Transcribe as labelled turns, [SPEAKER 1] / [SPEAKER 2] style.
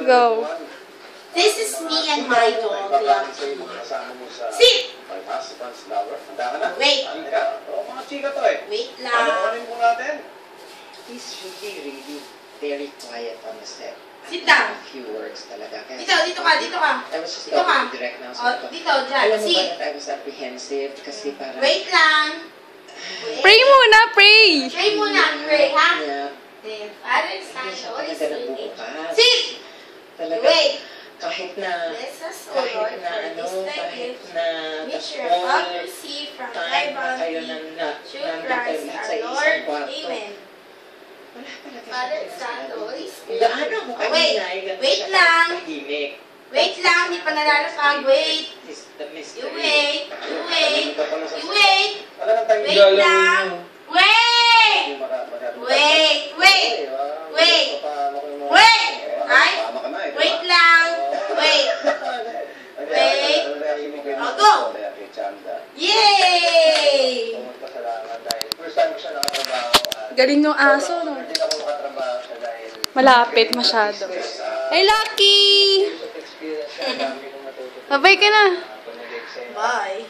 [SPEAKER 1] Go.
[SPEAKER 2] This is me and my dog, Lucky. Sit! Wait. Wait lang.
[SPEAKER 3] He's really very quiet on the set.
[SPEAKER 2] Sit down.
[SPEAKER 3] A few words talaga.
[SPEAKER 2] Dito ka.
[SPEAKER 3] I was just talking direct now.
[SPEAKER 2] Dito, dyan.
[SPEAKER 3] Alam mo ba
[SPEAKER 2] Sit.
[SPEAKER 3] that I was apprehensive kasi parang...
[SPEAKER 2] Wait lang.
[SPEAKER 1] Pray muna, pray!
[SPEAKER 2] Pray muna. Pray, ha?
[SPEAKER 3] Yeah.
[SPEAKER 2] Father,
[SPEAKER 3] Hindi
[SPEAKER 2] Son,
[SPEAKER 3] siya
[SPEAKER 2] Holy
[SPEAKER 3] talaga
[SPEAKER 2] Spirit.
[SPEAKER 3] nagbubukas.
[SPEAKER 2] Sit!
[SPEAKER 3] Talaga.
[SPEAKER 2] Wait.
[SPEAKER 3] Kahit na...
[SPEAKER 2] Bless us, O Lord, for this thy
[SPEAKER 3] kahit
[SPEAKER 2] gift,
[SPEAKER 3] na...
[SPEAKER 2] which your Father received from thy bounty, through Christ our Lord. Amen.
[SPEAKER 3] Wala talaga
[SPEAKER 2] Father, Son, Holy Spirit.
[SPEAKER 3] Gaano mo
[SPEAKER 2] Wait.
[SPEAKER 3] kanina?
[SPEAKER 2] Wait lang.
[SPEAKER 3] Tahimik.
[SPEAKER 2] Wait lang, di pa nalalapag. Wait.
[SPEAKER 3] The mystery.
[SPEAKER 2] You wait. You wait. You wait.
[SPEAKER 4] Wait
[SPEAKER 2] Wait lang. Wait! Wait! Wait! Wait! Wait! Ay! Wait lang. Wait. Wait. O, go! Yay!
[SPEAKER 1] Galing ng aso, no? Malapit masyado. Hey, Lucky! Babay ka na.
[SPEAKER 2] Bye.